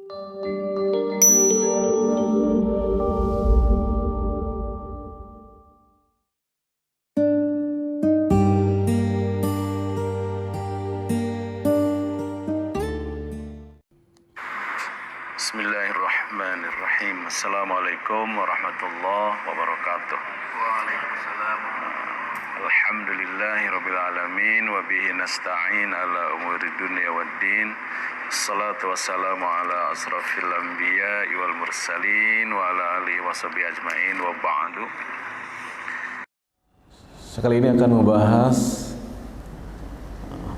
Bismillahirrahmanirrahim. Assalamualaikum warahmatullahi wabarakatuh. Waalaikumsalam. Alhamdulillahirabbil alamin wa bihi nasta'in ala umuri dunya waddin. Assalatu wassalamu ala asrafil anbiya'i wal mursalin wa ala alihi washabihi ajmain wa ba'du. Sekali ini akan membahas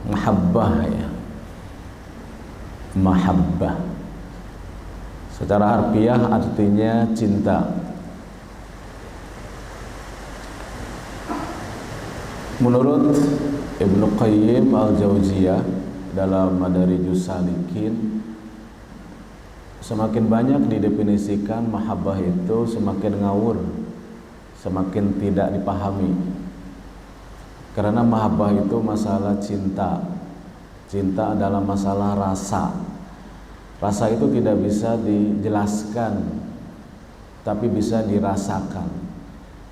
mahabbah ya. Mahabbah. Secara harfiah artinya cinta. Menurut Ibnu Qayyim al-Jauziyah dalam Madarijus Salikin, semakin banyak didefinisikan mahabbah itu semakin ngawur, semakin tidak dipahami. Karena mahabbah itu masalah cinta. Cinta adalah masalah rasa. Rasa itu tidak bisa dijelaskan, tapi bisa dirasakan.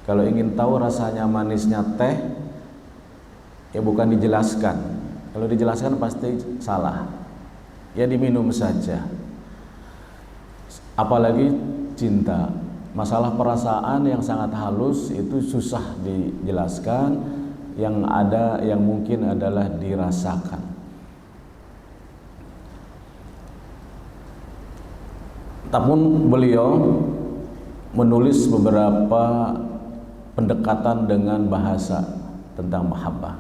Kalau ingin tahu rasanya manisnya teh, ya bukan dijelaskan. Kalau dijelaskan pasti salah. Ya diminum saja. Apalagi cinta. Masalah perasaan yang sangat halus itu susah dijelaskan. Yang ada, yang mungkin adalah dirasakan. Namun beliau menulis beberapa pendekatan dengan bahasa tentang mahabbah.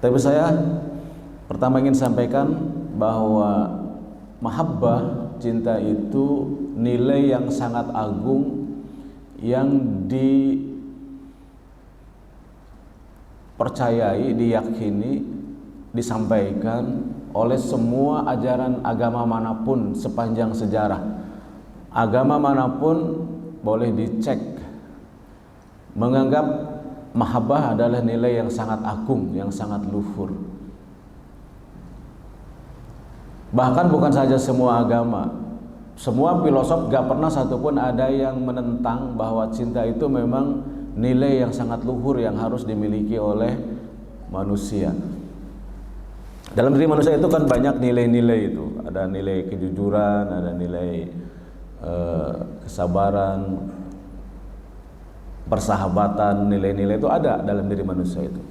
Tapi saya pertama ingin sampaikan bahwa mahabbah, cinta itu nilai yang sangat agung yang dipercayai, diyakini, disampaikan oleh semua ajaran agama manapun sepanjang sejarah. Agama manapun boleh dicek menganggap mahabbah adalah nilai yang sangat agung, yang sangat luhur. Bahkan bukan saja semua agama, semua filosof gak pernah satupun ada yang menentang bahwa cinta itu memang nilai yang sangat luhur yang harus dimiliki oleh manusia. Dalam diri manusia itu kan banyak nilai-nilai itu. Ada nilai kejujuran, ada nilai kesabaran, persahabatan, nilai-nilai itu ada dalam diri manusia itu.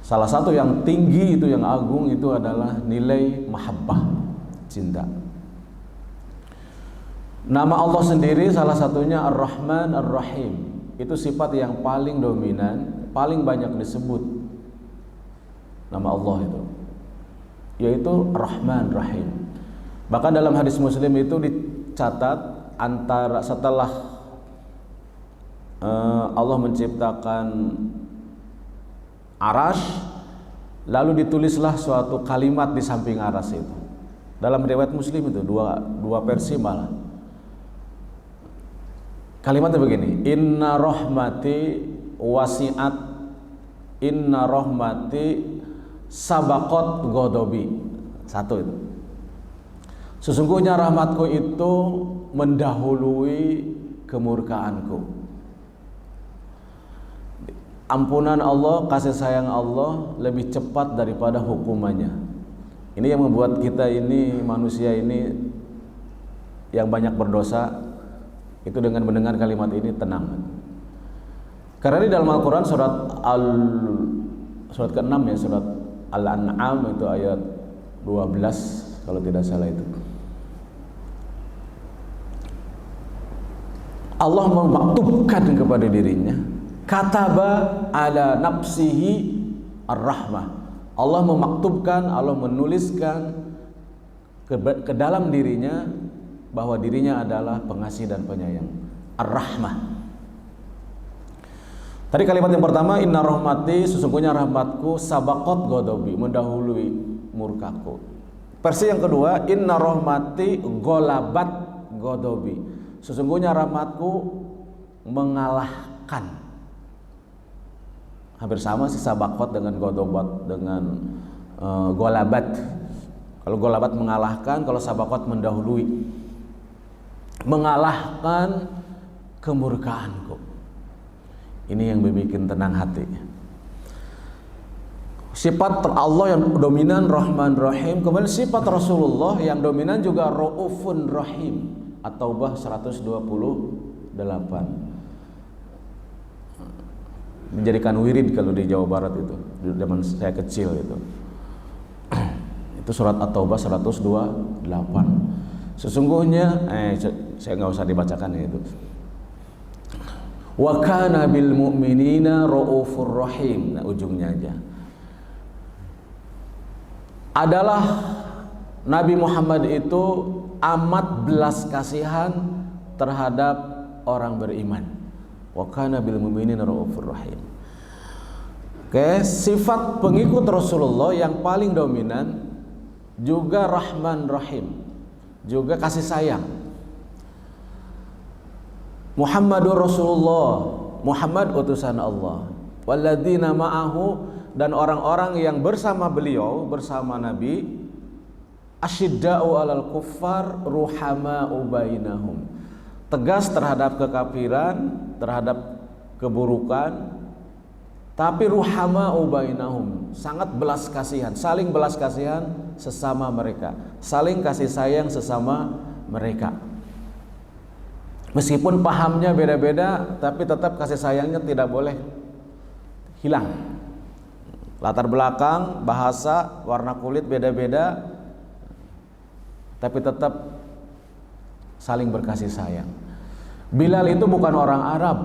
Salah satu yang tinggi itu, yang agung itu adalah nilai mahabbah, cinta. Nama Allah sendiri salah satunya Ar-Rahman Ar-Rahim. Itu sifat yang paling dominan, paling banyak disebut nama Allah itu, yaitu Rahman Rahim. Bahkan dalam hadis Muslim itu dicatat antara setelah Allah menciptakan Arash, lalu ditulislah suatu kalimat di samping Arash itu. Dalam riwayat Muslim itu dua versi malah. Kalimatnya begini: Inna rahmati wasi'at, inna rahmati sabaqat ghadabi. Satu itu. Sesungguhnya rahmatku itu mendahului kemurkaanku. Ampunan Allah, kasih sayang Allah lebih cepat daripada hukumannya. Ini yang membuat kita ini, manusia ini yang banyak berdosa, itu dengan mendengar kalimat ini tenang. Karena di dalam Al-Quran surat ke-6 ya, surat Al-An'am itu ayat 12 kalau tidak salah itu. Allah memaktubkan kepada dirinya, kataba ala nafsihi ar-rahmah. Allah memaktubkan, Allah menuliskan ke dalam dirinya bahwa dirinya adalah pengasih dan penyayang, ar-rahmah. Tadi kalimat yang pertama, inna rahmati, sesungguhnya rahmatku, sabaqat ghadabi, mendahului murkaku. Versi yang kedua, inna rahmati ghalabat ghadabi, sesungguhnya rahmatku mengalahkan. Hampir sama sih sabaqat dengan ghadabat dengan ghalabat. Kalau golabat mengalahkan, kalau sabaqat mendahului. Mengalahkan kemurkaanku. Ini yang bikin tenang hati. Sifat Allah yang dominan Rahman Rahim. Kemudian sifat Rasulullah yang dominan juga Raufun Rahim. At-Taubah 128. Menjadikan wirid kalau di Jawa Barat itu, di zaman saya kecil itu. Itu surat At-Taubah 128. Sesungguhnya saya nggak usah dibacakan ya itu. Wa kana bil mu'minina raufur rahim. Nah, ujungnya aja. Adalah Nabi Muhammad itu amat belas kasihan terhadap orang beriman. Wa kana bil mu'minina raufur rahim. Oke, sifat pengikut Rasulullah yang paling dominan juga Rahman Rahim, juga kasih sayang. Muhammadur Rasulullah, Muhammad utusan Allah. Walladzina ma'ahu, dan orang-orang yang bersama beliau, bersama Nabi, asyidda'u 'alal kuffar ruhama'u bainahum. Tegas terhadap kekafiran, terhadap keburukan, tapi ruhama'u bainahum, sangat belas kasihan, saling belas kasihan sesama mereka, saling kasih sayang sesama mereka. Meskipun pahamnya beda-beda, tapi tetap kasih sayangnya tidak boleh hilang. Latar belakang, bahasa, warna kulit beda-beda, tapi tetap saling berkasih sayang. Bilal itu bukan orang Arab,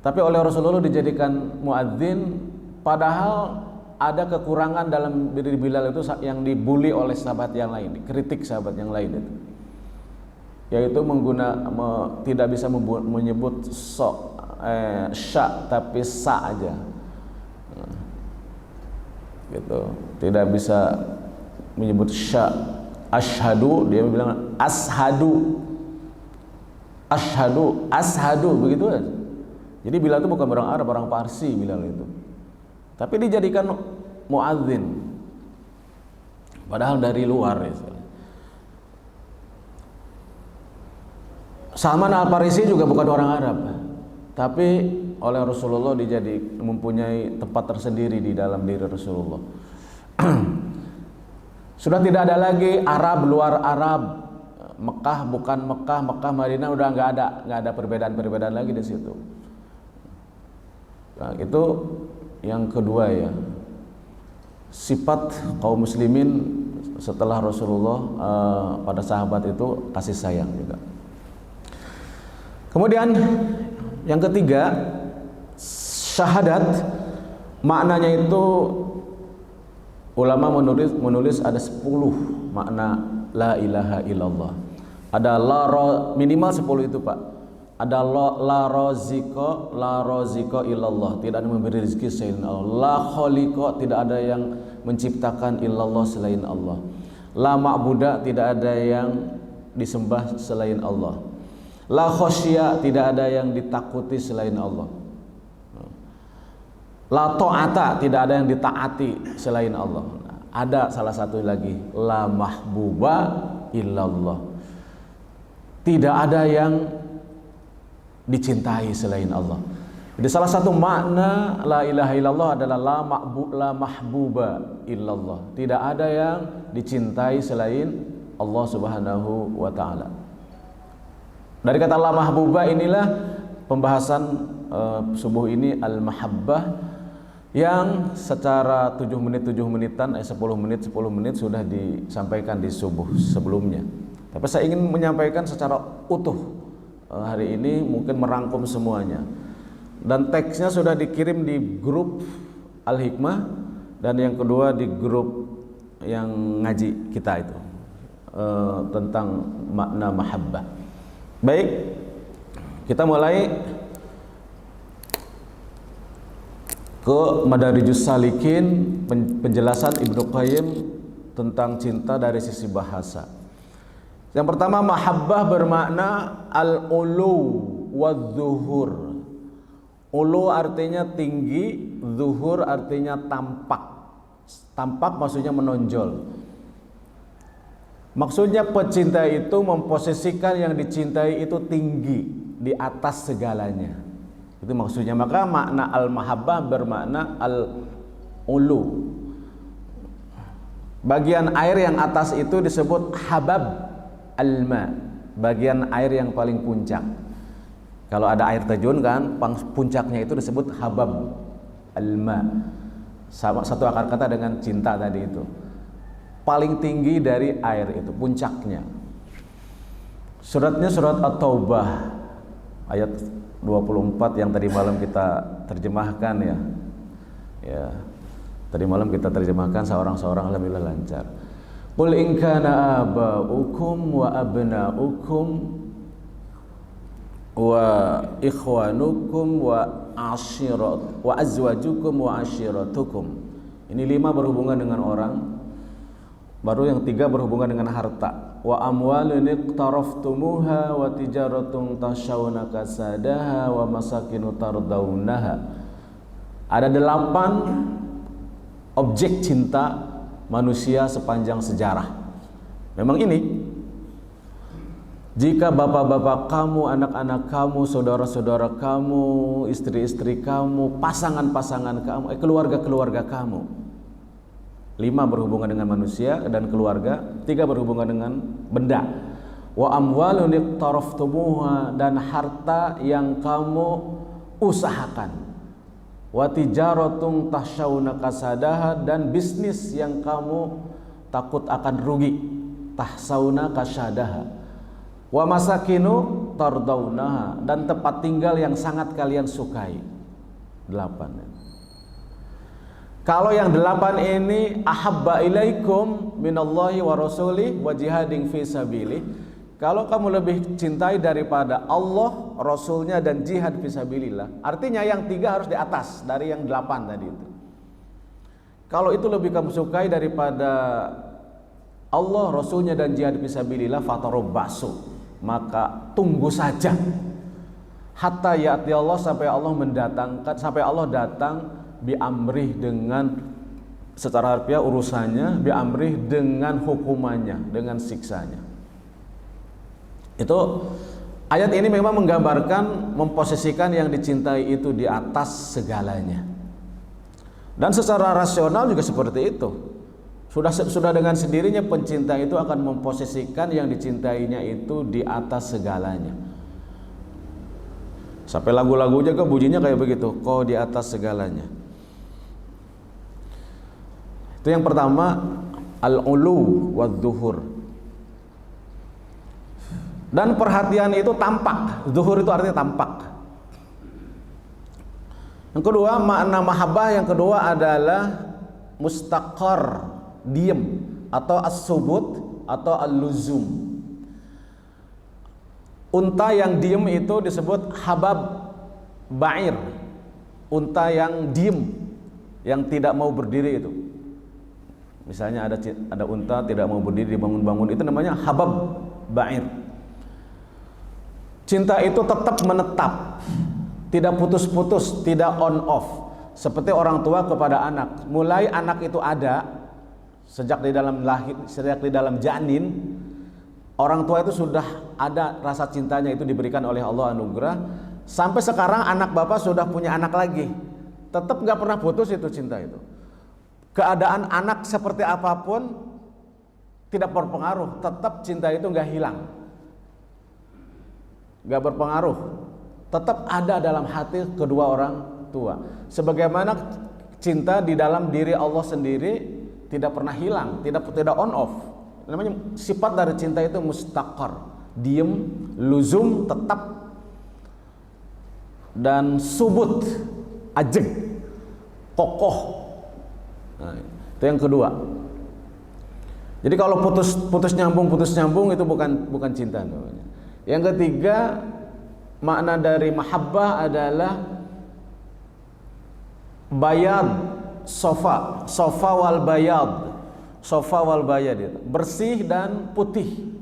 tapi oleh Rasulullah dijadikan muadzin, padahal ada kekurangan dalam diri Bilal itu yang dibuli oleh sahabat yang lain, dikritik sahabat yang lain itu. Yaitu tidak bisa menyebut sya tapi sa aja. Gitu. Tidak bisa menyebut sya. Ashhadu, dia bilang ashadu. Ashadu begitu kan. Jadi Bilal itu bukan orang Arab, orang Parsi Bilal itu. Tapi dijadikan muadzin. Padahal dari luar itu. Salman Al-Farisi juga bukan orang Arab, tapi oleh Rasulullah mempunyai tempat tersendiri di dalam diri Rasulullah. Sudah tidak ada lagi Arab luar Arab, Mekah bukan Mekah, Mekah Madinah udah nggak ada perbedaan lagi di situ. Nah, itu yang kedua ya, sifat kaum muslimin setelah Rasulullah pada sahabat itu kasih sayang juga. Kemudian yang ketiga, syahadat, maknanya itu ulama menulis ada 10 makna la ilaha illallah. Ada minimal 10 itu Pak. Ada la raziko illallah, tidak ada memberi rezeki selain Allah. La khaliqa, tidak ada yang menciptakan illallah selain Allah. La ma'buda, tidak ada yang disembah selain Allah. La khosya, tidak ada yang ditakuti selain Allah. La ta'ata, tidak ada yang ditaati selain Allah. Ada salah satu lagi, la mahbuba illallah, tidak ada yang dicintai selain Allah. Jadi salah satu makna la ilaha illallah adalah la mahbuba illallah, tidak ada yang dicintai selain Allah Subhanahu wa ta'ala. Dari kata la mahbuba inilah pembahasan subuh ini, al-mahabbah, yang secara 7 menitan 10 menit sudah disampaikan di subuh sebelumnya. Tapi saya ingin menyampaikan secara utuh hari ini, mungkin merangkum semuanya. Dan teksnya sudah dikirim di grup Al-Hikmah, dan yang kedua di grup yang ngaji kita itu tentang makna mahabbah. Baik, kita mulai ke Madarijus Salikin, penjelasan Ibnu Qayyim tentang cinta dari sisi bahasa. Yang pertama, mahabbah bermakna al-ulu wadzuhur. Ulu artinya tinggi, zuhur artinya tampak. Tampak maksudnya menonjol. Maksudnya pecinta itu memposisikan yang dicintai itu tinggi, di atas segalanya. Itu maksudnya. Maka makna al-mahabbah bermakna al-ulu. Bagian air yang atas itu disebut habab al-ma, bagian air yang paling puncak. Kalau ada air terjun kan, puncaknya itu disebut habab al-ma. Satu akar kata dengan cinta tadi itu. Paling tinggi dari air itu, puncaknya. Suratnya surat At-Taubah ayat 24 yang tadi malam kita terjemahkan ya. Ya. Tadi malam kita terjemahkan seorang-seorang, alhamdulillah lancar. Qul in kana aba'ukum wa abna'ukum wa ikhwanukum wa ashirat wa azwajukum wa ashiratukum. Ini 5 berhubungan dengan orang. Baru yang 3 berhubungan dengan harta. Wa amwalun iqtaraftumuha wa tijaratun tashawna kasadaha wa masakinu tardawnaha. Ada 8 objek cinta manusia sepanjang sejarah. Memang ini, jika bapak-bapak kamu, anak-anak kamu, saudara-saudara kamu, istri-istri kamu, pasangan-pasangan kamu, keluarga-keluarga kamu, 5 berhubungan dengan manusia dan keluarga, 3 berhubungan dengan benda. Wa amwalun iqtaraftumuha, dan harta yang kamu usahakan. Wa tijaratun tahsyawna kasadaha, dan bisnis yang kamu takut akan rugi. Tahsawna kasadaha. Wa masakinu tardawnaha, dan tempat tinggal yang sangat kalian sukai. 8. Kalau yang 8 ini ahabba ilaikum minallahi wa rasulih wa jihadin fi sabilih. Kalau kamu lebih cintai daripada Allah, Rasulnya, dan jihad fi sabilillah. Artinya yang 3 harus di atas dari yang 8 tadi itu. Kalau itu lebih kamu sukai daripada Allah, Rasulnya, dan jihad fi sabilillah, fatarabbasu, maka tunggu saja. Hatta ya'ti Allah, sampai Allah mendatangkan, sampai Allah datang biamrih, dengan secara harfiah urusannya, biamrih dengan hukumannya, dengan siksanya. Itu ayat ini memang menggambarkan, memposisikan yang dicintai itu di atas segalanya. Dan secara rasional juga seperti itu. Sudah dengan sendirinya pencinta itu akan memposisikan yang dicintainya itu di atas segalanya. Sampai lagu-lagunya ke bunyinya kayak begitu, kau di atas segalanya. Itu yang pertama, al-ulu wad-duhur. Dan perhatian itu tampak. Duhur itu artinya tampak. Yang kedua, makna mahabbah yang kedua adalah mustaqar, diem, atau as-subut, atau al-luzum. Unta yang diem itu disebut habab ba'ir. Unta yang diem, yang tidak mau berdiri itu. Misalnya ada unta tidak mau berdiri, dibangun-bangun, itu namanya habab ba'ir. Cinta itu tetap menetap, tidak putus-putus, tidak on off. Seperti orang tua kepada anak. Mulai anak itu ada, sejak di dalam lahir, sejak di dalam janin, orang tua itu sudah ada rasa cintanya, itu diberikan oleh Allah anugerah. Sampai sekarang anak bapak sudah punya anak lagi, tetap gak pernah putus itu cinta itu. Keadaan anak seperti apapun tidak berpengaruh, tetap cinta itu gak hilang, gak berpengaruh, tetap ada dalam hati kedua orang tua. Sebagaimana cinta di dalam diri Allah sendiri tidak pernah hilang, tidak on off. Namanya sifat dari cinta itu mustaqar, diem, luzum, tetap, dan subut, ajeg, kokoh. Nah, itu yang kedua. Jadi kalau putus nyambung itu bukan cinta namanya. Yang ketiga, makna dari mahabbah adalah bayad, sofa wal bayad. Sofa wal bayad itu bersih dan putih.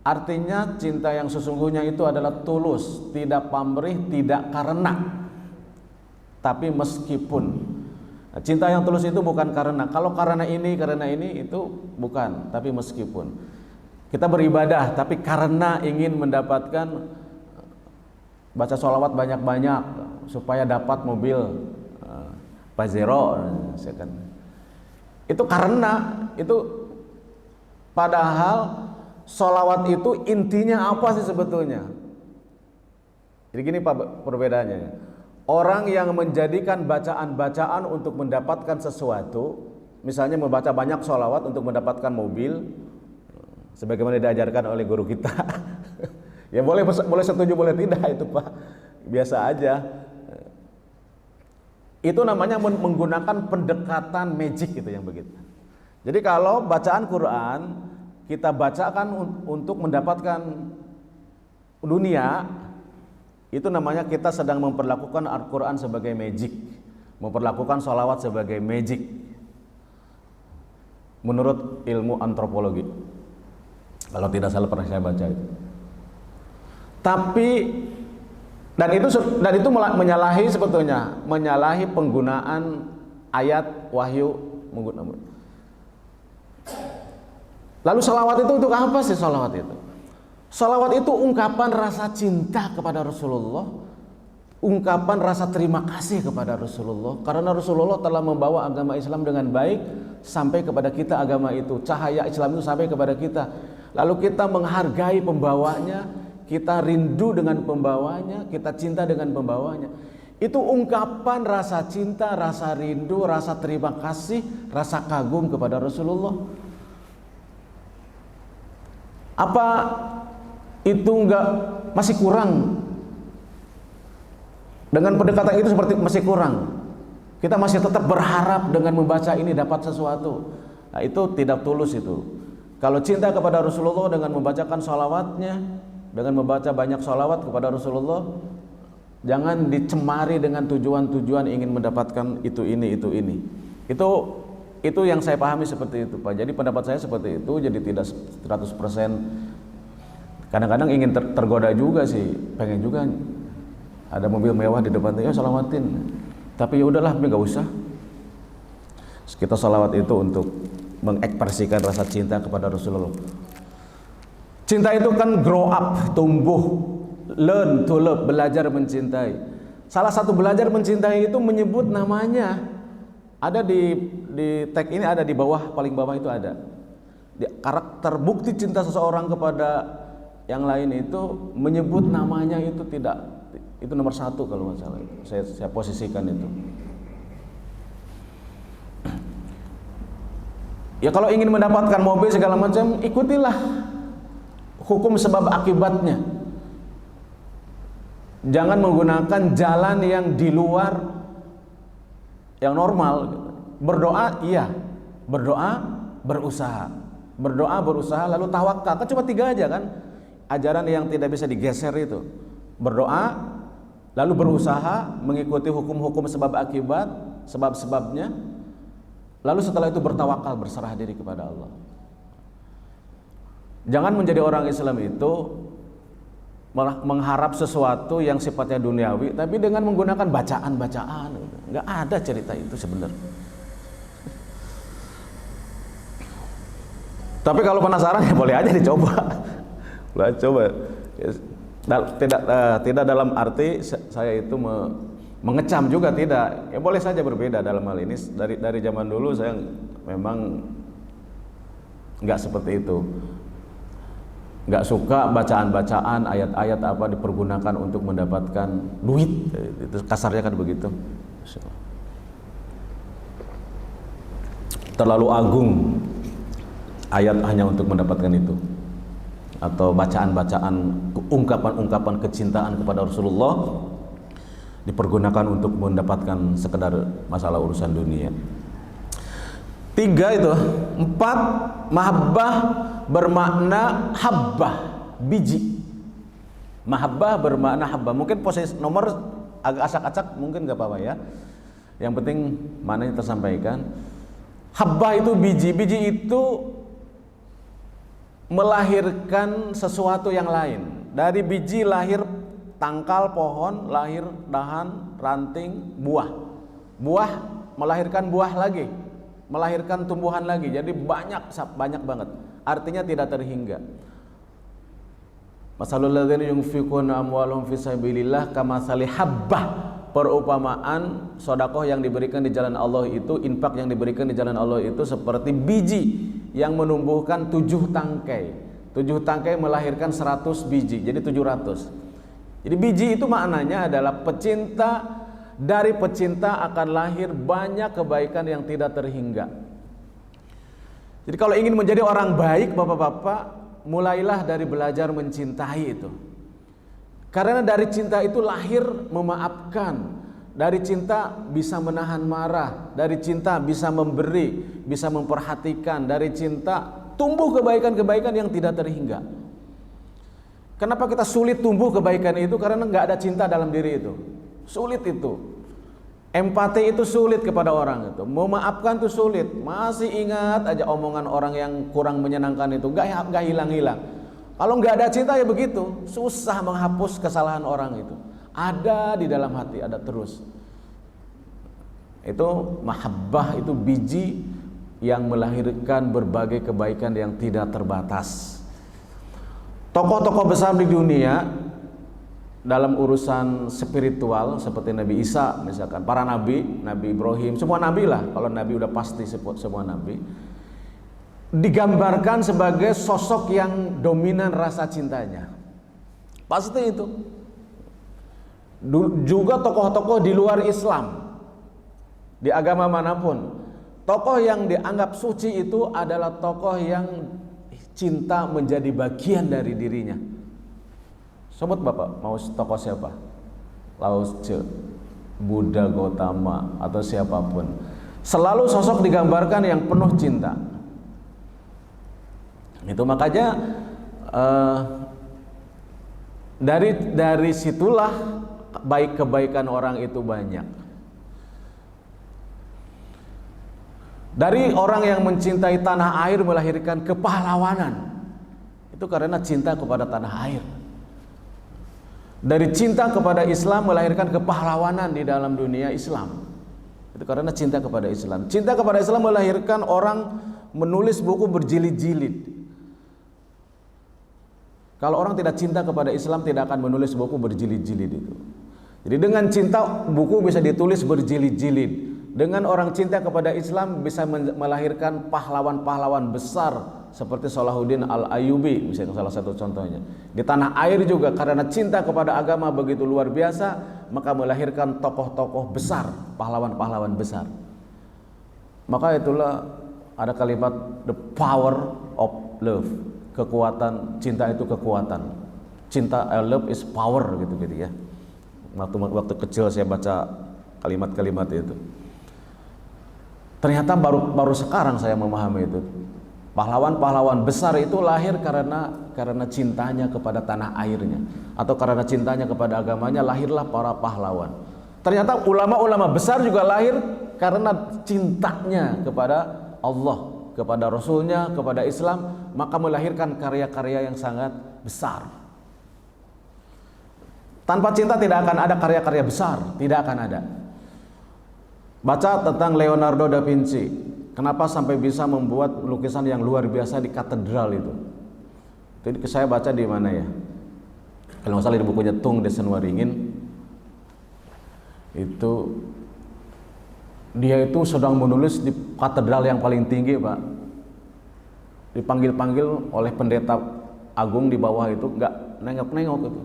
Artinya cinta yang sesungguhnya itu adalah tulus, tidak pamrih, tidak karena, tapi meskipun. Nah, cinta yang tulus itu bukan karena, kalau karena ini itu bukan, tapi meskipun kita beribadah tapi karena ingin mendapatkan baca sholawat banyak-banyak supaya dapat mobil Pajero, itu karena itu, padahal sholawat itu intinya apa sih sebetulnya? Jadi gini Pak perbedaannya, orang yang menjadikan bacaan-bacaan untuk mendapatkan sesuatu, misalnya membaca banyak sholawat untuk mendapatkan mobil, sebagaimana diajarkan oleh guru kita. Ya boleh setuju boleh tidak, itu Pak biasa aja. Itu namanya menggunakan pendekatan magic gitu yang begitu. Jadi kalau bacaan Quran kita bacakan untuk mendapatkan dunia, itu namanya kita sedang memperlakukan Al-Quran sebagai magic, memperlakukan sholawat sebagai magic menurut ilmu antropologi, kalau tidak salah pernah saya baca itu. Tapi dan itu menyalahi sebetulnya, menyalahi penggunaan ayat wahyu. Lalu sholawat itu untuk apa sih sholawat itu? Sholawat itu ungkapan rasa cinta kepada Rasulullah, ungkapan rasa terima kasih kepada Rasulullah, karena Rasulullah telah membawa agama Islam dengan baik sampai kepada kita. Agama itu, cahaya Islam itu sampai kepada kita, lalu kita menghargai pembawanya, kita rindu dengan pembawanya, kita cinta dengan pembawanya. Itu ungkapan rasa cinta, rasa rindu, rasa terima kasih, rasa kagum kepada Rasulullah. Apa itu masih kurang? Dengan pendekatan itu seperti masih kurang. Kita masih tetap berharap dengan membaca ini dapat sesuatu. Nah, itu tidak tulus itu. Kalau cinta kepada Rasulullah dengan membacakan sholawatnya, dengan membaca banyak sholawat kepada Rasulullah, jangan dicemari dengan tujuan-tujuan ingin mendapatkan itu ini. Itu yang saya pahami seperti itu Pak. Jadi pendapat saya seperti itu, jadi tidak 100%. Kadang-kadang ingin tergoda juga sih, pengen juga ada mobil mewah di depan, ya sholawatin. Tapi ya udahlah, nggak usah. Kita sholawat itu untuk mengekspresikan rasa cinta kepada Rasulullah. Cinta itu kan grow up, tumbuh, learn to love, belajar mencintai. Salah satu belajar mencintai itu menyebut namanya. Ada di tag ini, ada di bawah, paling bawah itu ada. Karakter bukti cinta seseorang kepada yang lain itu menyebut namanya, itu tidak, itu nomor 1 kalau nggak salah. Saya posisikan itu. Ya kalau ingin mendapatkan mobil segala macam, ikutilah hukum sebab akibatnya. Jangan menggunakan jalan yang di luar yang normal. Berdoa iya, berdoa berusaha, berdoa berusaha, lalu tawakal. Kan cuma 3 aja kan ajaran yang tidak bisa digeser itu. Berdoa, lalu berusaha mengikuti hukum-hukum sebab akibat, sebab-sebabnya, lalu setelah itu bertawakal, berserah diri kepada Allah. Jangan menjadi orang Islam itu mengharap sesuatu yang sifatnya duniawi, tapi dengan menggunakan bacaan-bacaan. Nggak ada cerita itu sebenarnya. Tapi kalau penasaran ya boleh aja dicoba. Boleh coba. Tidak dalam arti saya itu mengecam juga, tidak. Ya boleh saja berbeda dalam hal ini. Dari zaman dulu saya memang nggak seperti itu. Nggak suka bacaan-bacaan, ayat-ayat apa dipergunakan untuk mendapatkan duit. Itu kasarnya kan begitu. Terlalu agung ayat hanya untuk mendapatkan itu, atau bacaan-bacaan, ungkapan-ungkapan kecintaan kepada Rasulullah dipergunakan untuk mendapatkan sekedar masalah urusan dunia. 3 itu. 4, mahabbah bermakna habbah, biji. Mahabbah bermakna habbah. Mungkin posisi nomor agak acak-acak, mungkin nggak apa-apa ya. Yang penting maknanya tersampaikan. Habbah itu biji. Biji itu melahirkan sesuatu yang lain. Dari biji lahir tangkal pohon, lahir dahan, ranting, buah. Buah melahirkan buah lagi, melahirkan tumbuhan lagi. Jadi banyak banget. Artinya tidak terhingga. Masalul ladzina yunfiquna amwalahum fi sabilillah kamatsali habbah. Perumpamaan sedekah yang diberikan di jalan Allah itu, infak yang diberikan di jalan Allah itu seperti biji yang menumbuhkan 7 tangkai. 7 tangkai melahirkan 100 biji, jadi 700. Jadi biji itu maknanya adalah dari pecinta akan lahir banyak kebaikan yang tidak terhingga. Jadi kalau ingin menjadi orang baik, Bapak-bapak, mulailah dari belajar mencintai itu. Karena dari cinta itu lahir memaafkan. Dari cinta bisa menahan marah. Dari cinta bisa memberi, bisa memperhatikan. Dari cinta tumbuh kebaikan-kebaikan yang tidak terhingga. Kenapa kita sulit tumbuh kebaikan itu? Karena nggak ada cinta dalam diri itu. Sulit itu. Empati itu sulit kepada orang itu. Memaafkan itu sulit. Masih ingat aja omongan orang yang kurang menyenangkan itu. Nggak hilang-hilang. Kalau nggak ada cinta ya begitu, susah menghapus kesalahan orang itu. Ada di dalam hati, ada terus. Itu mahabbah, itu biji yang melahirkan berbagai kebaikan yang tidak terbatas. Tokoh-tokoh besar di dunia dalam urusan spiritual seperti Nabi Isa misalkan, para nabi, Nabi Ibrahim, semua nabi lah. Kalau nabi udah pasti semua nabi. Digambarkan sebagai sosok yang dominan rasa cintanya. Pasti itu. Juga tokoh-tokoh di luar Islam, di agama manapun, tokoh yang dianggap suci itu adalah tokoh yang cinta menjadi bagian dari dirinya. Sebut Bapak, mau tokoh siapa? Lao Tzu, Buddha Gautama, atau siapapun. Selalu sosok digambarkan yang penuh cinta. Itu makanya dari situlah kebaikan orang itu banyak. Dari orang yang mencintai tanah air melahirkan kepahlawanan. Itu karena cinta kepada tanah air. Dari cinta kepada Islam melahirkan kepahlawanan di dalam dunia Islam. Itu karena cinta kepada Islam. Cinta kepada Islam melahirkan orang menulis buku berjilid-jilid. Kalau orang tidak cinta kepada Islam tidak akan menulis buku berjilid-jilid itu. Jadi dengan cinta buku bisa ditulis berjilid-jilid. Dengan orang cinta kepada Islam bisa melahirkan pahlawan-pahlawan besar seperti Salahuddin Al-Ayyubi misalnya, salah satu contohnya. Di tanah air juga karena cinta kepada agama begitu luar biasa, maka melahirkan tokoh-tokoh besar, pahlawan-pahlawan besar. Maka itulah ada kalimat the power of love. Kekuatan cinta itu kekuatan. Cinta, love is power gitu ya. Waktu kecil saya baca kalimat-kalimat itu. Ternyata baru sekarang saya memahami itu. Pahlawan-pahlawan besar itu lahir karena cintanya kepada tanah airnya, atau karena cintanya kepada agamanya lahirlah para pahlawan. Ternyata ulama-ulama besar juga lahir karena cintanya kepada Allah, kepada Rasulnya, kepada Islam, maka melahirkan karya-karya yang sangat besar. Tanpa cinta tidak akan ada karya-karya besar, tidak akan ada. Baca tentang Leonardo da Vinci, kenapa sampai bisa membuat lukisan yang luar biasa di katedral itu. Jadi saya baca di mana ya? Kalau nggak salah di bukunya Tung Desen Waringin, itu dia itu sedang menulis di katedral yang paling tinggi, Pak. Dipanggil-panggil oleh pendeta agung di bawah itu, nggak nengok-nengok itu.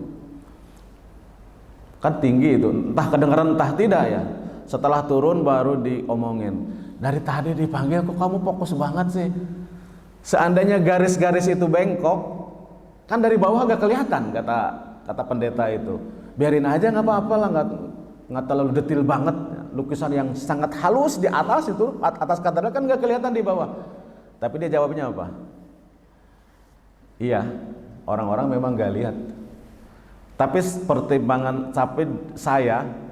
Kan tinggi itu, entah kedengaran entah tidak ya. Setelah turun baru diomongin. Dari tadi dipanggil kok kamu fokus banget sih. Seandainya garis-garis itu bengkok, kan dari bawah agak kelihatan, kata pendeta itu. Biarin aja, nggak apa-apa lah, nggak terlalu detail banget. Lukisan yang sangat halus di atas itu, atas katedral kan nggak kelihatan di bawah. Tapi dia jawabnya apa? Iya, orang-orang memang nggak lihat. Tapi pertimbangan saya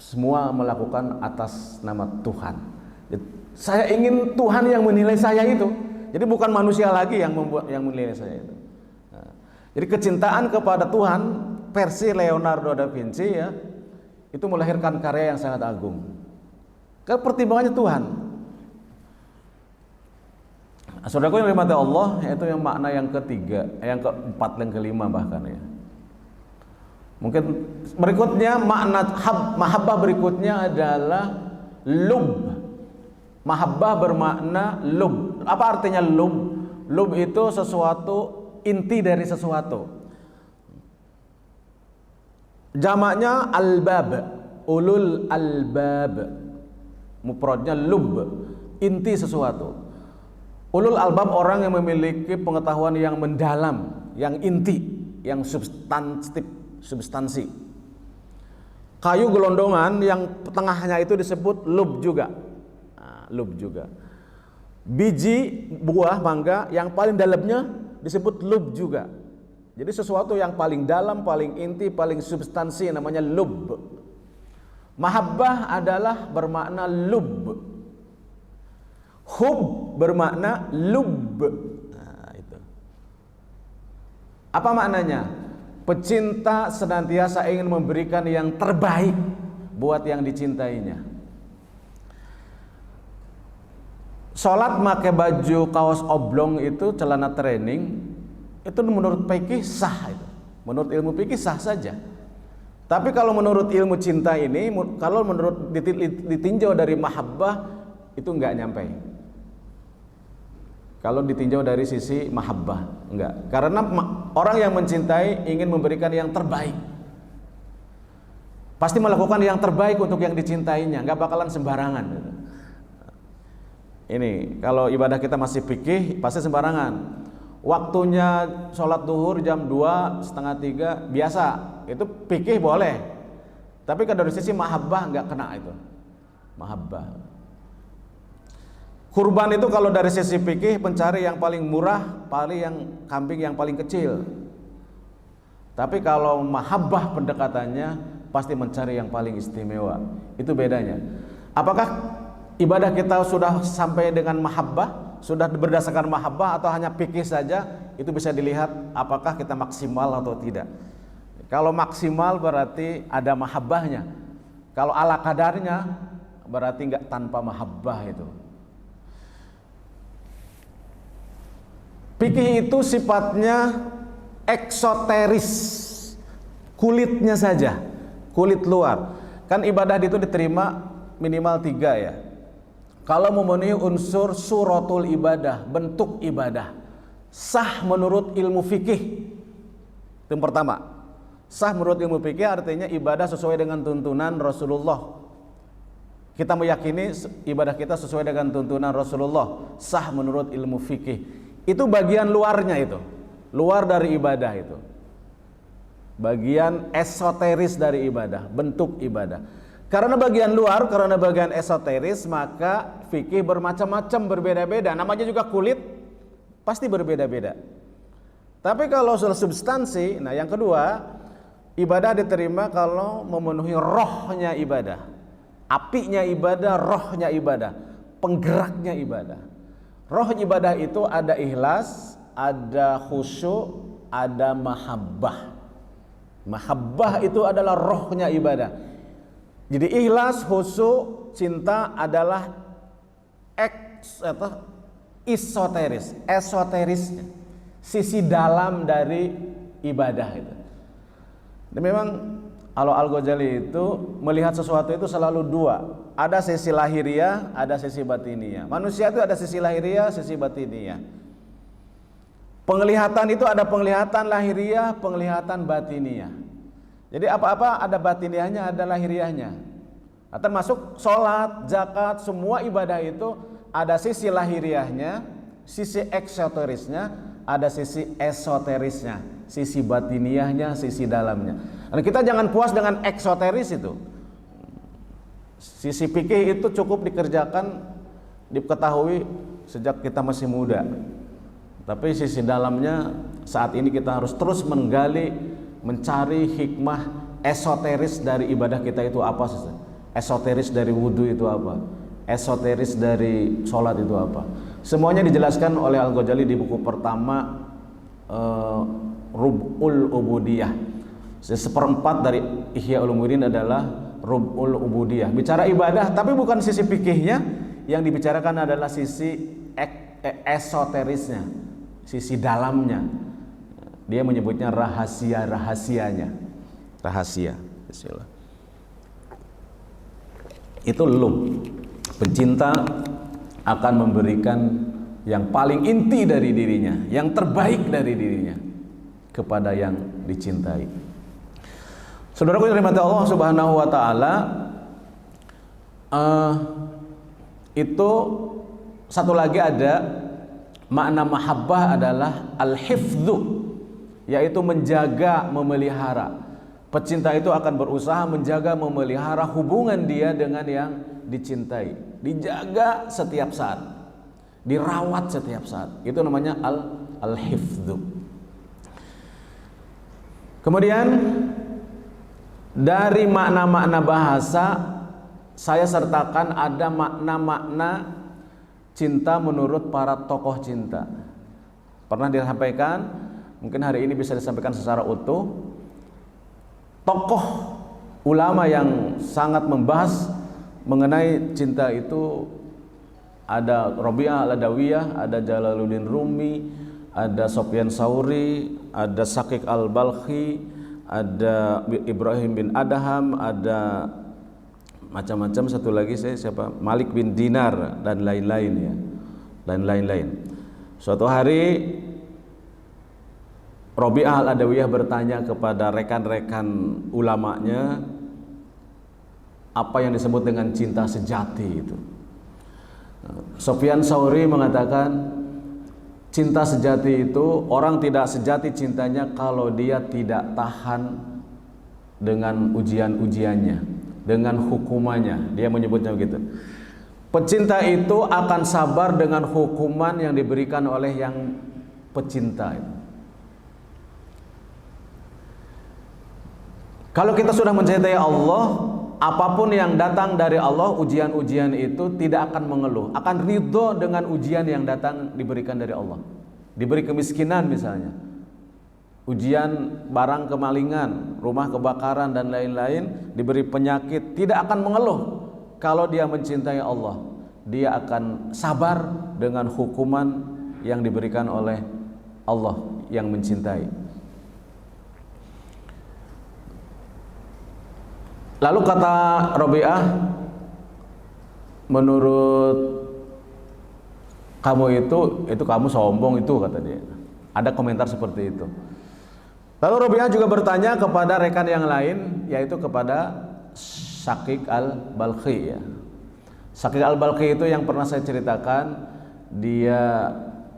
semua melakukan atas nama Tuhan. Saya ingin Tuhan yang menilai saya itu. Jadi bukan manusia lagi yang menilai saya itu. Nah, jadi kecintaan kepada Tuhan versi Leonardo da Vinci ya, itu melahirkan karya yang sangat agung. Karena pertimbangannya Tuhan. Saudaraku yang dirahmati Allah, yaitu yang makna yang ketiga, yang keempat, yang kelima bahkan ya. Mungkin berikutnya makna mahabbah berikutnya adalah lub. Mahabbah bermakna lub. Apa artinya lub? Lub itu sesuatu, inti dari sesuatu. Jamaknya albab, ulul albab. Mufradnya lub, inti sesuatu. Ulul albab orang yang memiliki pengetahuan yang mendalam, yang inti, yang substansi. Kayu gelondongan yang tengahnya itu disebut lub juga. Nah, lub juga. Biji buah mangga yang paling dalamnya disebut lub juga. Jadi sesuatu yang paling dalam, paling inti, paling substansi namanya lub. Mahabbah adalah bermakna lub. Hub bermakna lub. Nah, itu. Apa maknanya? Pecinta senantiasa ingin memberikan yang terbaik buat yang dicintainya. Sholat pakai baju kaos oblong itu, celana training, itu menurut fikih sah itu. Menurut ilmu fikih sah saja. Tapi kalau menurut ilmu cinta ini, kalau menurut ditinjau dari mahabbah, itu enggak nyampe. Kalau ditinjau dari sisi mahabbah, enggak. Karena orang yang mencintai ingin memberikan yang terbaik. Pasti melakukan yang terbaik untuk yang dicintainya, enggak bakalan sembarangan. Ini kalau ibadah kita masih fikih, pasti sembarangan. Waktunya sholat duhur jam 2, setengah 3, biasa. Itu fikih boleh. Tapi kalau dari sisi mahabbah enggak kena itu. Mahabbah. Kurban itu kalau dari sisi fikih mencari yang paling murah, paling yang kambing yang paling kecil. Tapi kalau mahabbah pendekatannya pasti mencari yang paling istimewa. Itu bedanya. Apakah ibadah kita sudah sampai dengan mahabbah, sudah berdasarkan mahabbah atau hanya fikih saja? Itu bisa dilihat apakah kita maksimal atau tidak. Kalau maksimal berarti ada mahabbahnya. Kalau ala kadarnya berarti enggak tanpa mahabbah itu. Fikih itu sifatnya eksoteris, kulitnya saja, kulit luar. Kan ibadah itu diterima minimal 3 ya. Kalau memenuhi unsur suratul ibadah, bentuk ibadah, sah menurut ilmu fikih. Itu yang pertama. Sah menurut ilmu fikih artinya ibadah sesuai dengan tuntunan Rasulullah. Kita meyakini ibadah kita sesuai dengan tuntunan Rasulullah, sah menurut ilmu fikih. Itu bagian luarnya itu, luar dari ibadah itu, bagian esoteris dari ibadah, bentuk ibadah. Karena bagian luar, karena bagian esoteris, maka fikih bermacam-macam, berbeda-beda. Namanya juga kulit, pasti berbeda-beda. Tapi kalau soal substansi, nah yang kedua, ibadah diterima kalau memenuhi rohnya ibadah, apinya ibadah, rohnya ibadah, penggeraknya ibadah. Roh ibadah itu ada ikhlas, ada khusyuk, ada mahabbah. Mahabbah itu adalah rohnya ibadah. Jadi ikhlas, khusyuk, cinta adalah esoterisnya, sisi dalam dari ibadah itu. Dan memang Al-Ghazali itu melihat sesuatu itu selalu 2. Ada sisi lahiriah, ada sisi batiniah. Manusia itu ada sisi lahiriah, sisi batiniah. Penglihatan itu ada penglihatan lahiriah, penglihatan batiniah. Jadi apa-apa ada batiniahnya, ada lahiriahnya. Nah, termasuk sholat, zakat, semua ibadah itu ada sisi lahiriahnya, sisi eksoterisnya, ada sisi esoterisnya, sisi batiniahnya, sisi dalamnya. Dan kita jangan puas dengan eksoteris itu. Sisi fikih itu cukup dikerjakan, diketahui sejak kita masih muda. Tapi sisi dalamnya saat ini kita harus terus menggali, mencari hikmah esoteris dari ibadah kita itu apa. Esoteris dari wudhu itu apa, esoteris dari sholat itu apa. Semuanya dijelaskan oleh Al-Ghazali di buku pertama Rub'ul Ubudiyah. 1/4 dari Ihya Ulumuddin adalah rub'ul ubudiyah, bicara ibadah tapi bukan sisi fikihnya, yang dibicarakan adalah sisi esoterisnya, sisi dalamnya. Dia menyebutnya rahasia-rahasianya. Rahasia. Bismillah. Itu lum. Pencinta akan memberikan yang paling inti dari dirinya, yang terbaik dari dirinya kepada yang dicintai. Saudaraku yang dirahmati Allah Subhanahu wa taala, itu satu lagi ada makna mahabbah adalah al-hifdzu, yaitu menjaga, memelihara. Pecinta itu akan berusaha menjaga, memelihara hubungan dia dengan yang dicintai, dijaga setiap saat, dirawat setiap saat. Itu namanya al-hifdzu. Kemudian dari makna-makna bahasa saya sertakan ada makna-makna cinta menurut para tokoh cinta. Pernah disampaikan, mungkin hari ini bisa disampaikan secara utuh. Tokoh ulama yang sangat membahas mengenai cinta itu ada Rabi'ah al-Adawiyah, ada Jalaluddin Rumi, ada Sufyan Tsauri, ada Syaqiq al-Balkhi, ada Ibrahim bin Adham, ada macam-macam, satu lagi siapa? Malik bin Dinar dan lain-lain ya. Dan lain-lain. Suatu hari Rabi'ah al-Adawiyah bertanya kepada rekan-rekan ulamanya apa yang disebut dengan cinta sejati itu. Sufyan Tsauri mengatakan cinta sejati itu orang tidak sejati cintanya kalau dia tidak tahan dengan ujian-ujiannya, dengan hukumannya. Dia menyebutnya begitu. Pecinta itu akan sabar dengan hukuman yang diberikan oleh yang pecinta itu. Kalau kita sudah mencintai Allah, apapun yang datang dari Allah, ujian-ujian itu tidak akan mengeluh, akan ridho dengan ujian yang datang diberikan dari Allah. Diberi kemiskinan misalnya, ujian barang kemalingan, rumah kebakaran dan lain-lain, diberi penyakit, tidak akan mengeluh. Kalau dia mencintai Allah, dia akan sabar dengan hukuman yang diberikan oleh Allah yang mencintai. Lalu kata Rabi'ah, menurut kamu itu kamu sombong itu, kata dia. Ada komentar seperti itu. Lalu Rabi'ah juga bertanya kepada rekan yang lain, yaitu kepada Syaqiq al-Balkhi ya. Syaqiq al-Balkhi itu yang pernah saya ceritakan, dia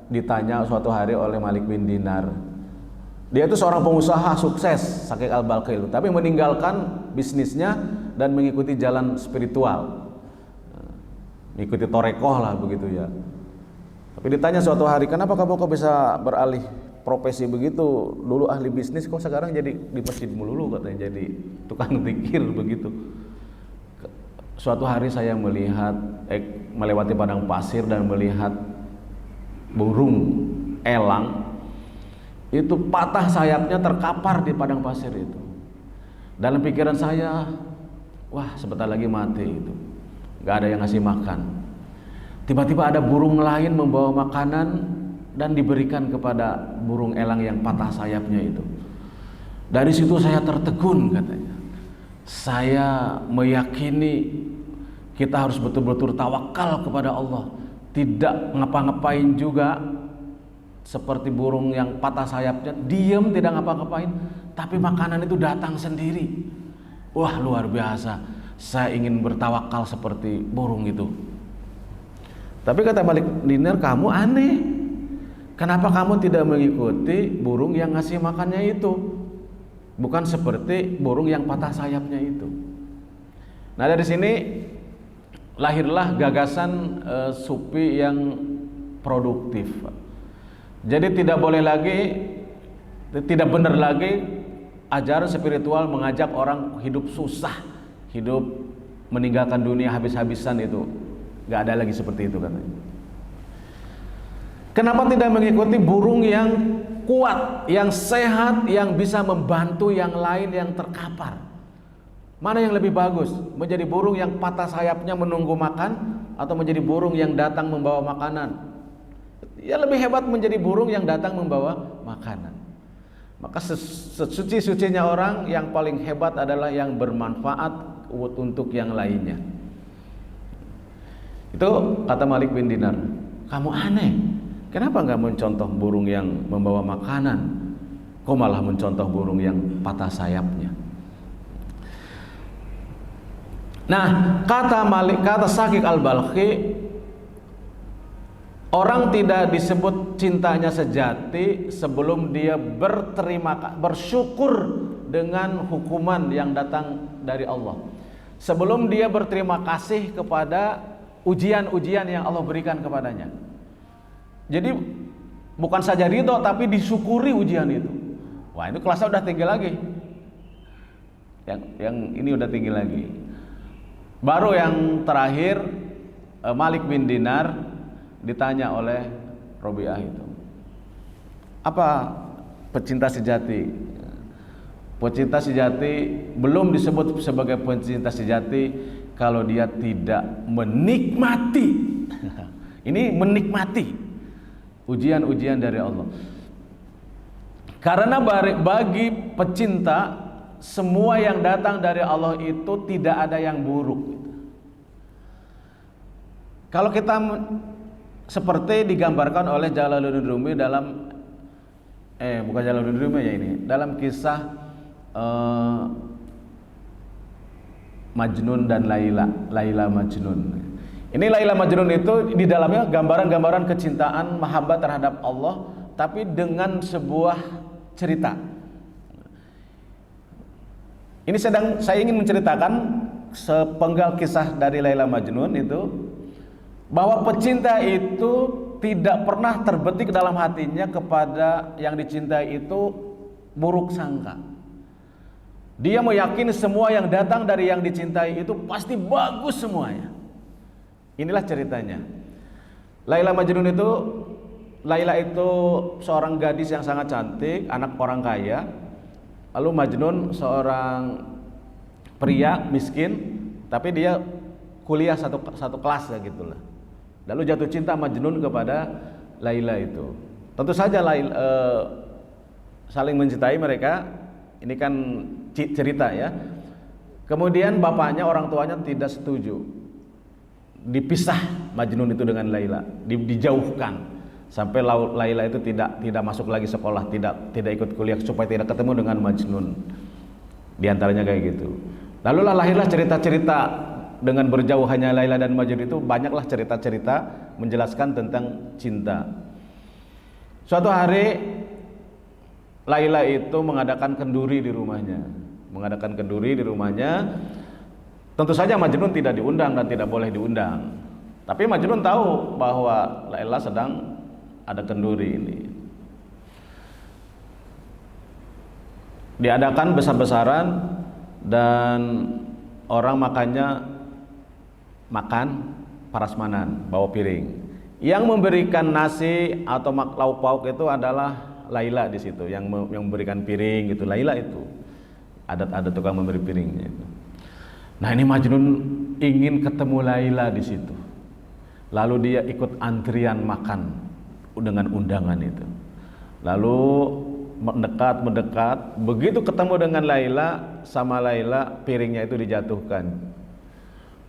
ditanya suatu hari oleh Malik bin Dinar. Dia itu seorang pengusaha sukses, Syaqiq al-Balkhi itu, tapi meninggalkan bisnisnya dan mengikuti jalan spiritual, mengikuti torekoh lah begitu ya. Tapi ditanya suatu hari, kenapa kamu kok bisa beralih profesi begitu? Dulu ahli bisnis, kok sekarang jadi di masjid melulu, katanya, jadi tukang zikir begitu. Suatu hari saya melewati padang pasir dan melihat burung elang itu patah sayapnya, terkapar di padang pasir itu. Dalam pikiran saya, wah sebentar lagi mati itu, gak ada yang ngasih makan. Tiba-tiba ada burung lain membawa makanan dan diberikan kepada burung elang yang patah sayapnya itu. Dari situ saya tertegun, katanya. Saya meyakini kita harus betul-betul tawakal kepada Allah, tidak ngapa-ngapain juga seperti burung yang patah sayapnya, diam tidak ngapa-ngapain, tapi makanan itu datang sendiri. Wah luar biasa, saya ingin bertawakal seperti burung itu. Tapi kata Malik Dinar, kamu aneh, kenapa kamu tidak mengikuti burung yang ngasih makannya itu, bukan seperti burung yang patah sayapnya itu. Nah dari sini lahirlah gagasan sufi yang produktif. Jadi tidak boleh lagi, tidak benar lagi ajaran spiritual mengajak orang hidup susah, hidup meninggalkan dunia habis-habisan, itu gak ada lagi seperti itu, katanya. Kenapa tidak mengikuti burung yang kuat, yang sehat, yang bisa membantu yang lain yang terkapar? Mana yang lebih bagus? Menjadi burung yang patah sayapnya menunggu makan, atau menjadi burung yang datang membawa makanan? Ya lebih hebat menjadi burung yang datang membawa makanan. Maka sesuci-sucinya orang yang paling hebat adalah yang bermanfaat untuk yang lainnya. Itu kata Malik bin Dinar. Kamu aneh, kenapa nggak mencontoh burung yang membawa makanan? Kok malah mencontoh burung yang patah sayapnya? Nah, kata Syakik Al-Balkhi, orang tidak disebut cintanya sejati sebelum dia bersyukur dengan hukuman yang datang dari Allah. Sebelum dia berterima kasih kepada ujian-ujian yang Allah berikan kepadanya. Jadi bukan saja ridho, tapi disyukuri ujian itu. Wah, itu kelasnya udah tinggi lagi. Yang ini udah tinggi lagi. Baru yang terakhir, Malik bin Dinar ditanya oleh Robi'ah itu, apa pecinta sejati? Pecinta sejati belum disebut sebagai pecinta sejati kalau dia tidak menikmati. Ini menikmati ujian-ujian dari Allah. Karena bagi pecinta, semua yang datang dari Allah itu tidak ada yang buruk. Kalau kita seperti digambarkan oleh Jalaluddin Rumi dalam bukan Jalaluddin Rumi ya ini, dalam kisah Majnun dan Laila Majnun. Ini Laila Majnun itu di dalamnya gambaran-gambaran kecintaan mahabbah terhadap Allah, tapi dengan sebuah cerita. Ini saya ingin menceritakan sepenggal kisah dari Laila Majnun itu, bahwa pecinta itu tidak pernah terbetik dalam hatinya kepada yang dicintai itu buruk sangka. Dia meyakini semua yang datang dari yang dicintai itu pasti bagus semuanya. Inilah ceritanya. Laila itu seorang gadis yang sangat cantik, anak orang kaya. Lalu Majnun seorang pria miskin, tapi dia kuliah satu kelas ya gitulah. Lalu jatuh cinta Majnun kepada Laila itu. Tentu saja saling mencintai mereka. Ini kan cerita ya. Kemudian bapaknya, orang tuanya tidak setuju. Dipisah Majnun itu dengan Laila, dijauhkan. Sampai Laila itu tidak masuk lagi sekolah, tidak ikut kuliah supaya tidak ketemu dengan Majnun. Di antaranya kayak gitu. Lalu lahirlah cerita-cerita dengan berjauhannya Laila dan Majnun itu, banyaklah cerita-cerita menjelaskan tentang cinta. Suatu hari Laila itu mengadakan kenduri di rumahnya. Tentu saja Majnun tidak diundang dan tidak boleh diundang. Tapi Majnun tahu bahwa Laila sedang ada kenduri ini. Diadakan besar-besaran dan orang makan prasmanan, bawa piring. Yang memberikan nasi atau lauk pauk itu adalah Laila di situ, yang memberikan piring gitu. Laila itu ada tukang memberi piringnya itu. Nah, ini Majnun ingin ketemu Laila di situ. Lalu dia ikut antrian makan dengan undangan itu. Lalu mendekat, begitu ketemu dengan Laila, piringnya itu dijatuhkan.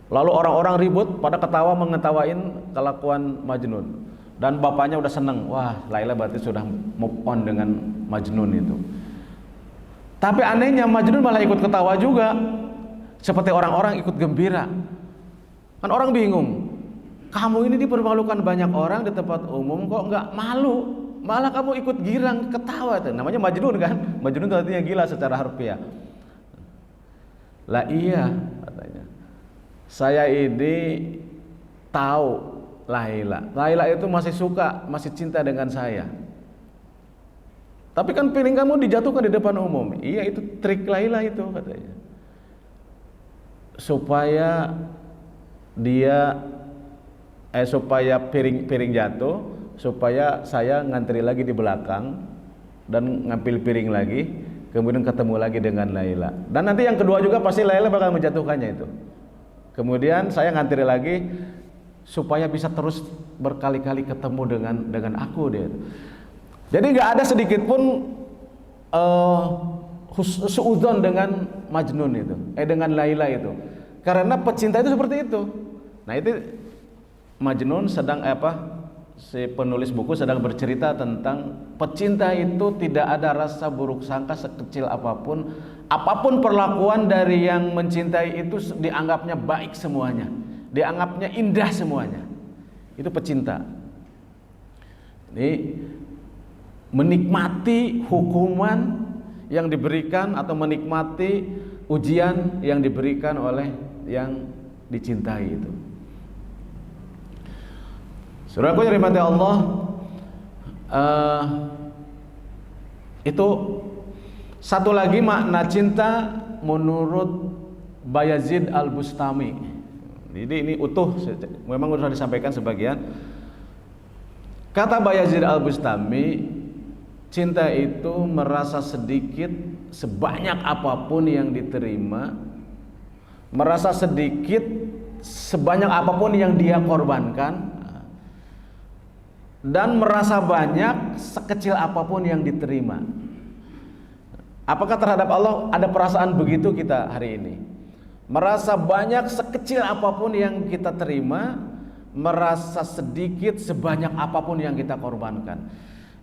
Lalu orang-orang ribut pada mengetawain kelakuan Majnun. Dan bapaknya udah seneng, wah Laila berarti sudah move on dengan Majnun itu. Tapi anehnya Majnun malah ikut ketawa juga, seperti orang-orang ikut gembira. Kan orang bingung, kamu ini dipermalukan banyak orang di tempat umum kok nggak malu, malah kamu ikut girang ketawa. Itu namanya Majnun kan? Majnun itu artinya gila secara harfiah. Lah iya katanya, saya ini tahu Laila itu masih cinta dengan saya. Tapi kan piring kamu dijatuhkan di depan umum. Iya, itu trik Laila itu katanya. Supaya piring jatuh, supaya saya ngantri lagi di belakang dan ngambil piring lagi, kemudian ketemu lagi dengan Laila. Dan nanti yang kedua juga pasti Laila bakal menjatuhkannya itu. Kemudian saya ngantri lagi supaya bisa terus berkali-kali ketemu dengan aku dia. Jadi nggak ada sedikit pun suudzon dengan Majnun itu, dengan Laila itu. Karena pecinta itu seperti itu. Nah itu Majnun sedang si penulis buku sedang bercerita tentang pecinta itu tidak ada rasa buruk sangka sekecil apapun. Apapun perlakuan dari yang mencintai itu dianggapnya baik semuanya, dianggapnya indah semuanya. Itu pecinta. Ini menikmati hukuman yang diberikan atau menikmati ujian yang diberikan oleh yang dicintai itu. Saudaraku yang dirahmati Allah, itu satu lagi makna cinta menurut Bayazid Al-Bustami. Jadi ini utuh, memang sudah disampaikan sebagian. Kata Bayazid Al-Bustami, cinta itu merasa sedikit sebanyak apapun yang diterima, merasa sedikit sebanyak apapun yang dia korbankan, dan merasa banyak sekecil apapun yang diterima. Apakah terhadap Allah ada perasaan begitu kita hari ini? Merasa banyak sekecil apapun yang kita terima, merasa sedikit sebanyak apapun yang kita korbankan.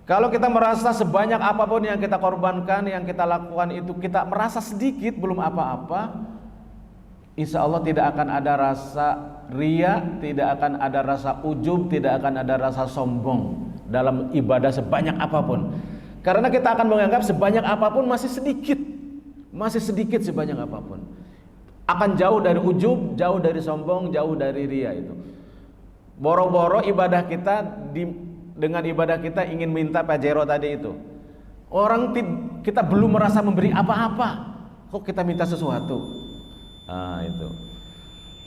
Kalau kita merasa sebanyak apapun yang kita korbankan, yang kita lakukan itu kita merasa sedikit, belum apa-apa, insya Allah tidak akan ada rasa ria, tidak akan ada rasa ujub, tidak akan ada rasa sombong dalam ibadah sebanyak apapun. Karena kita akan menganggap sebanyak apapun masih sedikit sebanyak apapun. Akan jauh dari ujub, jauh dari sombong, jauh dari ria itu. Boro-boro ibadah kita dengan ibadah kita ingin minta pajero tadi itu. Orang kita belum merasa memberi apa-apa, kok kita minta sesuatu? Nah itu.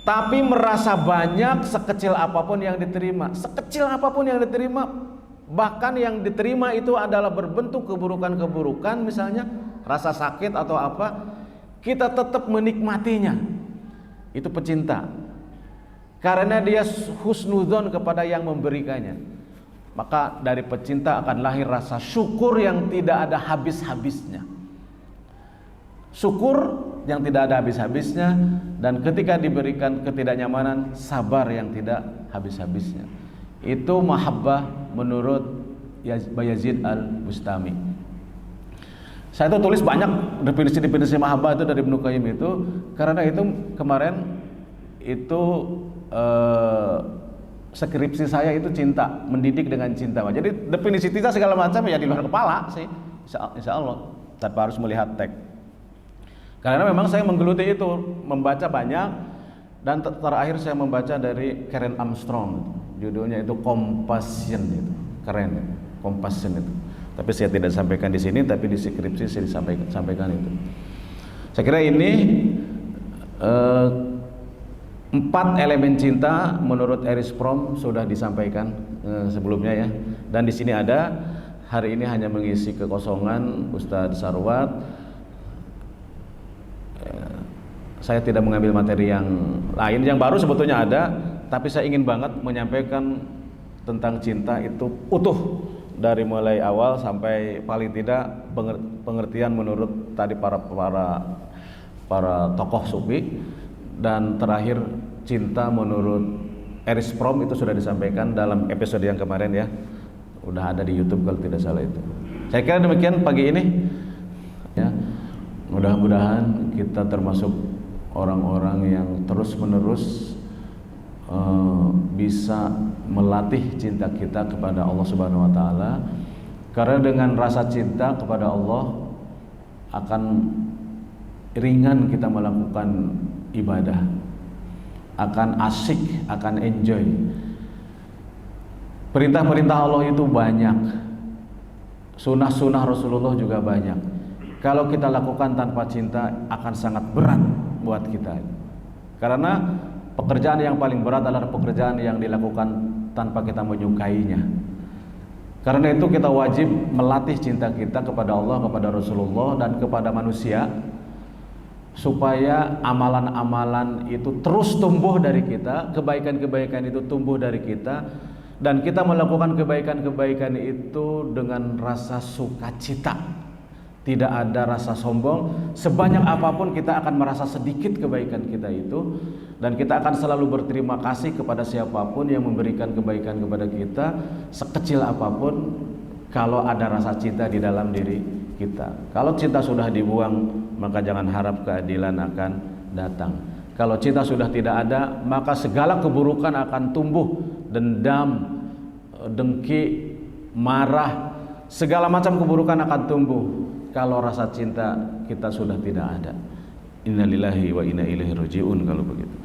Tapi merasa banyak sekecil apapun yang diterima, sekecil apapun yang diterima, bahkan yang diterima itu adalah berbentuk keburukan-keburukan, misalnya rasa sakit atau apa, kita tetap menikmatinya. Itu pecinta. Karena dia husnudzon kepada yang memberikannya. Maka dari pecinta akan lahir rasa syukur yang tidak ada habis-habisnya. Syukur yang tidak ada habis-habisnya, dan ketika diberikan ketidaknyamanan, sabar yang tidak habis-habisnya. Itu mahabbah menurut Bayazid Al-Bustami. Saya itu tulis banyak definisi-definisi mahabbah itu dari Ibnu Qayyim itu, karena itu kemarin itu skripsi saya itu cinta, mendidik dengan cinta. Jadi definisi cinta segala macam ya di luar kepala sih, insya Allah, tanpa harus melihat teks. Karena memang saya menggeluti itu, membaca banyak, dan terakhir saya membaca dari Karen Armstrong, judulnya itu Compassion, itu keren, Compassion itu. Tapi saya tidak sampaikan di sini, tapi di skripsi saya sampaikan itu. Saya kira ini 4 elemen cinta menurut Erich Fromm sudah disampaikan sebelumnya ya. Dan di sini ada, hari ini hanya mengisi kekosongan Ustadz Sarwat. Saya tidak mengambil materi yang lain, yang baru sebetulnya ada, tapi saya ingin banget menyampaikan tentang cinta itu utuh dari mulai awal sampai paling tidak pengertian menurut tadi para tokoh sufi, dan terakhir cinta menurut Erich Fromm itu sudah disampaikan dalam episode yang kemarin ya, udah ada di YouTube kalau tidak salah itu. Saya kira demikian pagi ini ya. Mudah-mudahan kita termasuk orang-orang yang terus-menerus bisa melatih cinta kita kepada Allah Subhanahu wa taala. Karena dengan rasa cinta kepada Allah akan ringan kita melakukan ibadah, akan asik, akan enjoy. Perintah-perintah Allah itu banyak, sunnah-sunnah Rasulullah juga banyak. Kalau kita lakukan tanpa cinta akan sangat berat buat kita. Karena pekerjaan yang paling berat adalah pekerjaan yang dilakukan tanpa kita menyukainya. Karena itu kita wajib melatih cinta kita kepada Allah, kepada Rasulullah, dan kepada manusia, supaya amalan-amalan itu terus tumbuh dari kita, kebaikan-kebaikan itu tumbuh dari kita, dan kita melakukan kebaikan-kebaikan itu dengan rasa sukacita, tidak ada rasa sombong. Sebanyak apapun kita akan merasa sedikit kebaikan kita itu, dan kita akan selalu berterima kasih kepada siapapun yang memberikan kebaikan kepada kita, sekecil apapun, kalau ada rasa cinta di dalam diri kita. Kalau cinta sudah dibuang, maka jangan harap keadilan akan datang. Kalau cinta sudah tidak ada, maka segala keburukan akan tumbuh. Dendam, dengki, marah, segala macam keburukan akan tumbuh kalau rasa cinta kita sudah tidak ada. Innalillahi wa inna ilaihi raji'un kalau begitu.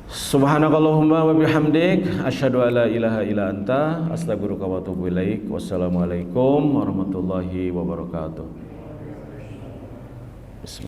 Subhanakallahumma wa bihamdik, asyhadu an la ilaha illa anta, astaghfiruka wa atubu ilaik. Wassalamualaikum warahmatullahi wabarakatuh.